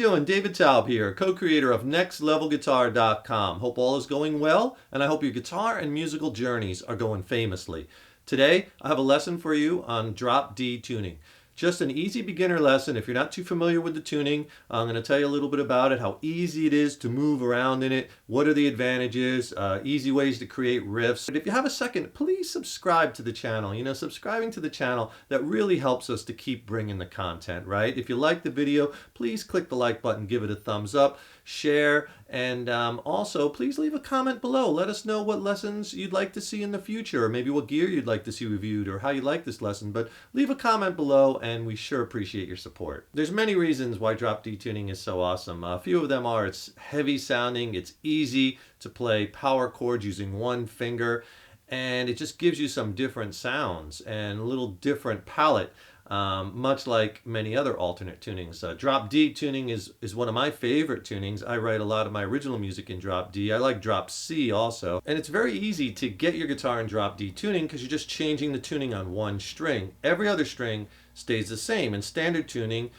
doing? David Taub here, co-creator of NextLevelGuitar.com. Hope all is going well, and I hope your guitar and musical journeys are going famously. Today, I have a lesson for you on drop D tuning. Just an easy beginner lesson. If you're not too familiar with the tuning, I'm going to tell you a little bit about it, how easy it is to move around in it, what are the advantages, easy ways to create riffs. But if you have a second, please subscribe to the channel. You know, subscribing to the channel, that really helps us to keep bringing the content, right? If you like the video, please click the like button, give it a thumbs up, share, and also please leave a comment below. Let us know what lessons you'd like to see in the future, or maybe what gear you'd like to see reviewed, or how you like this lesson. But leave a comment below, and we sure appreciate your support. There's many reasons why drop D tuning is so awesome. A few of them are it's heavy sounding, it's easy to play power chords using one finger, and it just gives you some different sounds and a little different palette. Much like many other alternate tunings. Drop D tuning is one of my favorite tunings. I write a lot of my original music in drop D. I like drop C also. And it's very easy to get your guitar in drop D tuning because you're just changing the tuning on one string. Every other string stays the same. In standard tuning,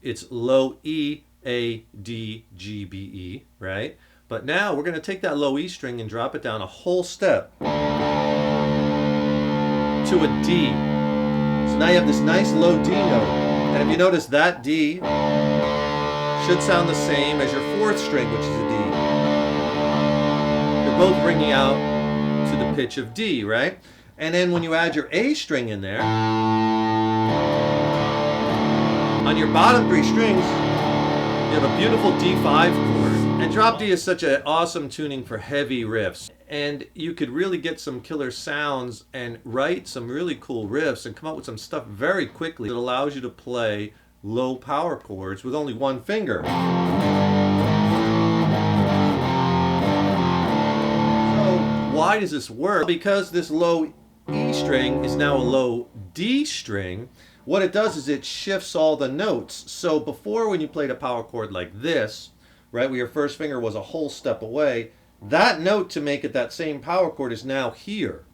it's low E, A, D, G, B, E, right? But now we're going to take that low E string and drop it down a whole step to a D. So now you have this nice low D note, and if you notice, that D should sound the same as your fourth string, which is a D. They're both ringing out to the pitch of D, right? And then when you add your A string in there, on your bottom three strings, you have a beautiful D5 chord. And drop D is such an awesome tuning for heavy riffs. And you could really get some killer sounds and write some really cool riffs and come up with some stuff very quickly. It allows you to play low power chords with only one finger. So why does this work? Because this low E string is now a low D string. What it does is it shifts all the notes. So before, when you played a power chord like this, right, where your first finger was a whole step away, that note to make it that same power chord is now here.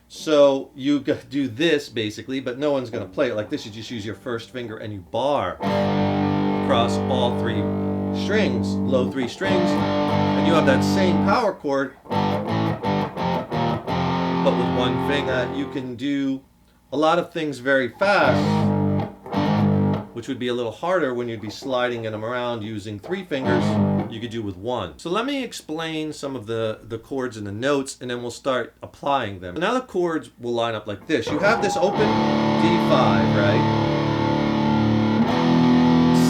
So you do this basically, but no one's going to play it like this. You just use your first finger and you bar across all three strings, low three strings, and you have that same power chord, but with one finger. You can do a lot of things very fast, which would be a little harder when you'd be sliding them around using three fingers. You could do with one. So let me explain some of the chords and the notes, and then we'll start applying them. Now the chords will line up like this. You have this open D5, right?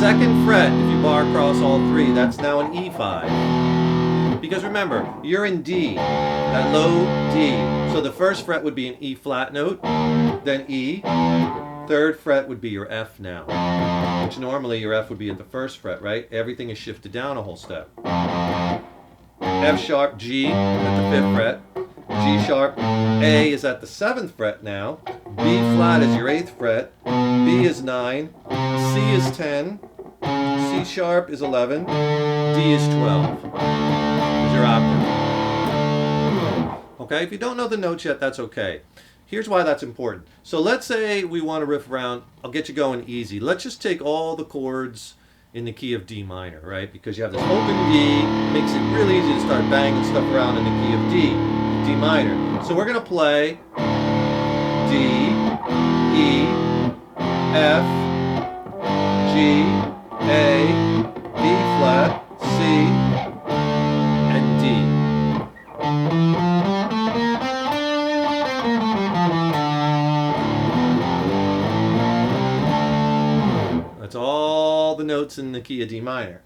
Second fret, if you bar across all three, that's now an E5. Because remember, you're in D, that low D. So the first fret would be an E flat note, then E. Third fret would be your F now, which normally your F would be at the first fret, right? Everything is shifted down a whole step. F sharp, G at the 5th fret. G sharp, A is at the 7th fret now. B flat is your 8th fret. B is 9. C is 10. C sharp is 11. D is 12. There's your octave. Okay, if you don't know the notes yet, that's okay. Here's why that's important. So let's say we want to riff around. I'll get you going easy. Let's just take all the chords in the key of D minor, right? Because you have this open D, makes it really easy to start banging stuff around in the key of D, D minor. So we're going to play D, E, F, G, A, B flat, C, and D. That's all the notes in the key of D minor.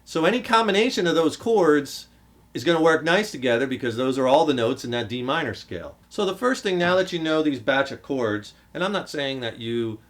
So any combination of those chords is going to work nice together because those are all the notes in that D minor scale. So the first thing, now that you know these batch of chords, and I'm not saying that you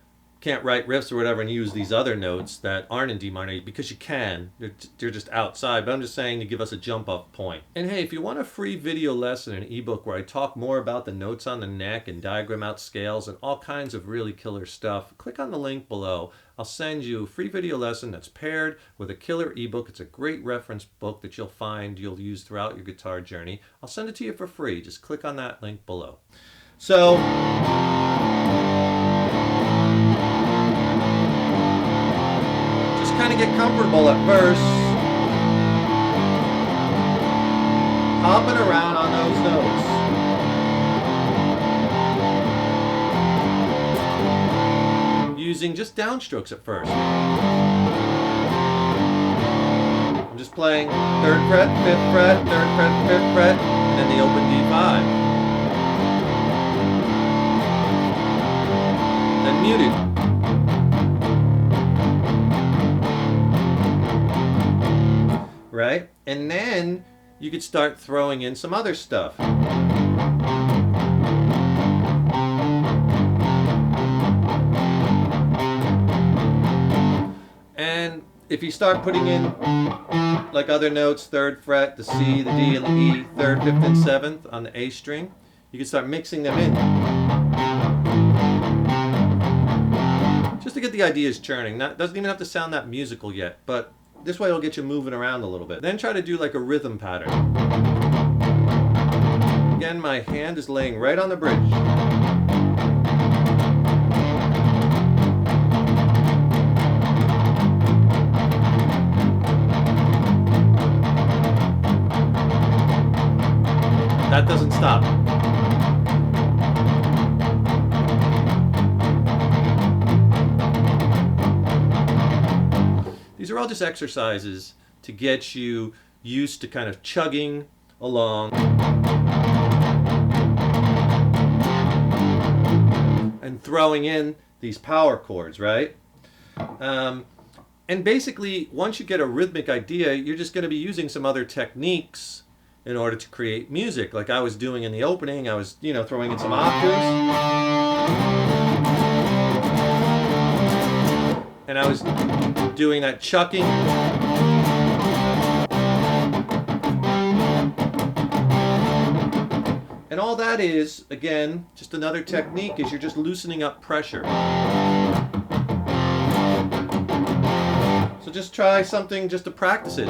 can't write riffs or whatever and use these other notes that aren't in D minor, because you can. They're just outside, but I'm just saying to give us a jump off point. And hey, if you want a free video lesson and ebook where I talk more about the notes on the neck and diagram out scales and all kinds of really killer stuff, click on the link below. I'll send you a free video lesson that's paired with a killer ebook. It's a great reference book that you'll find you'll use throughout your guitar journey. I'll send it to you for free. Just click on that link below. So to get comfortable at first, hopping around on those notes, using just downstrokes at first. I'm just playing 3rd fret, 5th fret, 3rd fret, 5th fret, and then the open D5. Then muted. Right? And then you could start throwing in some other stuff. And if you start putting in like other notes, 3rd fret, the C, the D, and the E, 3rd, 5th, and 7th on the A string, you can start mixing them in. Just to get the ideas churning. Doesn't even have to sound that musical yet, but this way it'll get you moving around a little bit. Then try to do like a rhythm pattern. Again, my hand is laying right on the bridge. That doesn't stop. These are all just exercises to get you used to kind of chugging along and throwing in these power chords, right? And basically, once you get a rhythmic idea, you're just going to be using some other techniques in order to create music. Like I was doing in the opening, I was, throwing in some octaves. And I was doing that chucking. And all that is, again, just another technique, is you're just loosening up pressure. So just try something just to practice it.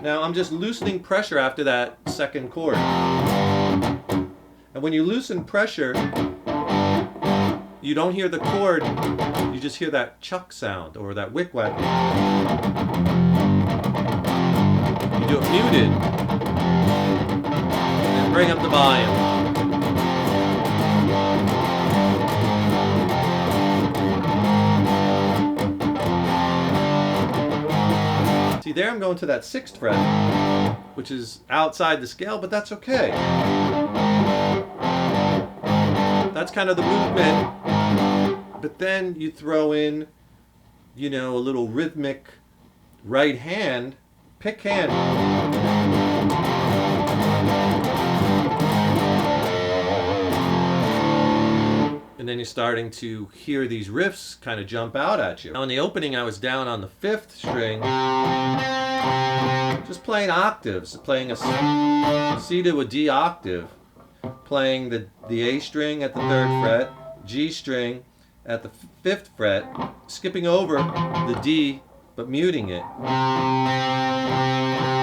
Now I'm just loosening pressure after that second chord. And when you loosen pressure, you don't hear the chord, you just hear that chuck sound or that wick whack. You do it muted and bring up the volume. See, there I'm going to that 6th fret, which is outside the scale, but that's okay. That's kind of the movement. But then you throw in, a little rhythmic right hand, pick hand. And then you're starting to hear these riffs kind of jump out at you. Now in the opening I was down on the 5th string, just playing octaves, playing a C to a D octave, playing the A string at the 3rd fret, G string at the 5th fret, skipping over the D but muting it.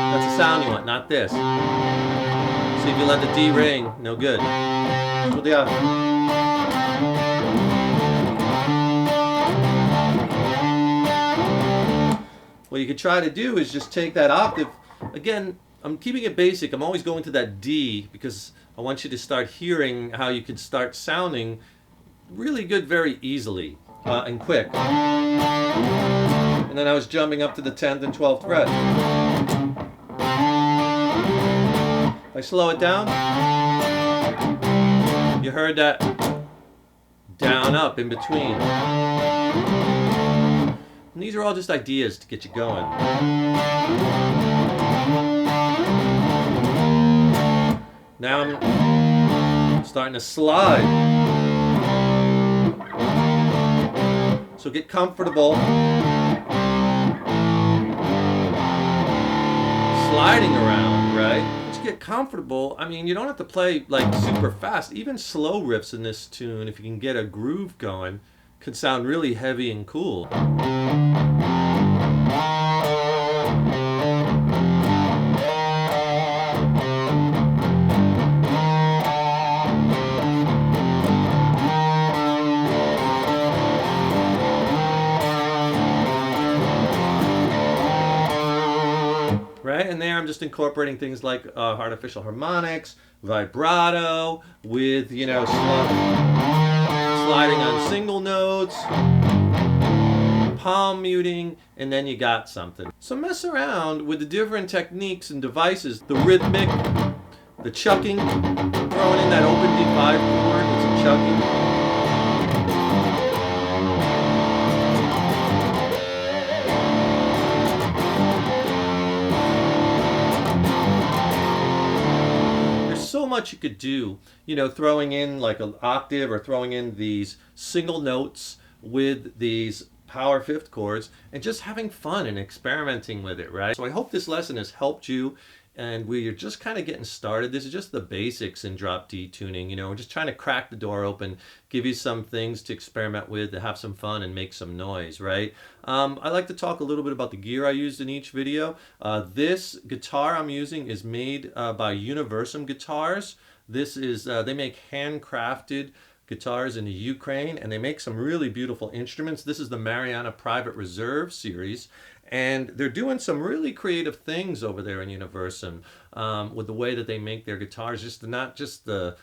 That's the sound you want, not this. See, if you let the D ring, no good. So the what you could try to do is just take that octave. Again, I'm keeping it basic. I'm always going to that D because I want you to start hearing how you could start sounding really good very easily and quick. And then I was jumping up to the 10th and 12th fret. If I slow it down, you heard that down up in between. And these are all just ideas to get you going. Now I'm starting to slide. So get comfortable sliding around, right? Once you get comfortable, I mean, you don't have to play like super fast. Even slow riffs in this tune, if you can get a groove going, could sound really heavy and cool. And there I'm just incorporating things like artificial harmonics, vibrato, with, you know, sliding on single notes, palm muting, and then you got something. So mess around with the different techniques and devices. The rhythmic, the chucking, throwing in that open D5 chord with some chucking. So much you could do, you know, throwing in like an octave or throwing in these single notes with these power fifth chords and just having fun and experimenting with it, right? So I hope this lesson has helped you, and we're just kind of getting started. This is just the basics in drop D tuning. You know, we're just trying to crack the door open, give you some things to experiment with, to have some fun and make some noise, right? I like to talk a little bit about the gear I used in each video. This guitar I'm using is made by Universum Guitars. This is, they make handcrafted guitars in the Ukraine, and they make some really beautiful instruments. This is the Mariana Private Reserve series, and they're doing some really creative things over there in Universum with the way that they make their guitars. It's not just the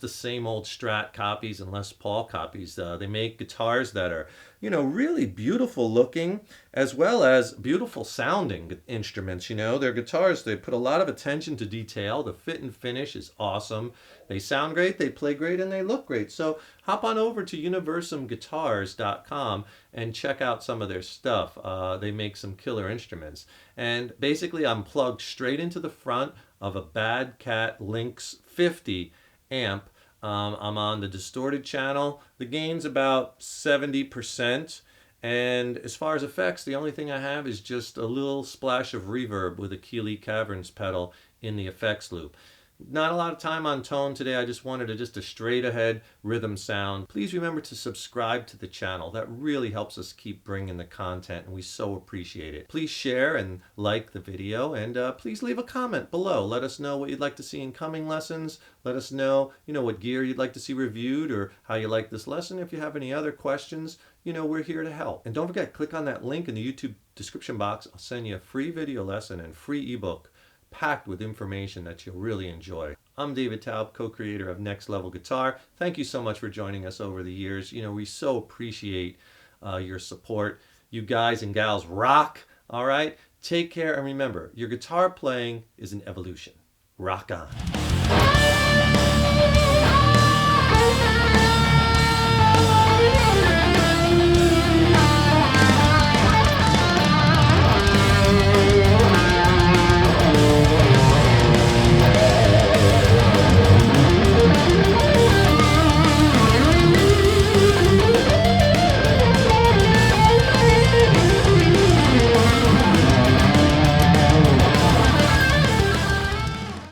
same old Strat copies and Les Paul copies. They make guitars that are, you know, really beautiful looking as well as beautiful sounding instruments. You know, their guitars, they put a lot of attention to detail. The fit and finish is awesome. They sound great, they play great, and they look great. So hop on over to universumguitars.com and check out some of their stuff. They make some killer instruments. And basically I'm plugged straight into the front of a Bad Cat Lynx 50 amp. I'm on the distorted channel. The gain's about 70%. And as far as effects, the only thing I have is just a little splash of reverb with a Keeley Caverns pedal in the effects loop. Not a lot of time on tone today. I just wanted just a straight ahead rhythm sound. Please remember to subscribe to the channel. That really helps us keep bringing the content, and we so appreciate it. Please share and like the video, and please leave a comment below. Let us know what you'd like to see in coming lessons. Let us know, you know, what gear you'd like to see reviewed or how you like this lesson. If you have any other questions, you know, we're here to help. And don't forget, click on that link in the YouTube description box. I'll send you a free video lesson and free ebook packed with information that you'll really enjoy. I'm David Taub, co-creator of Next Level Guitar. Thank you so much for joining us over the years. You know, we so appreciate your support. You guys and gals rock, all right? Take care, and remember, your guitar playing is an evolution. Rock on.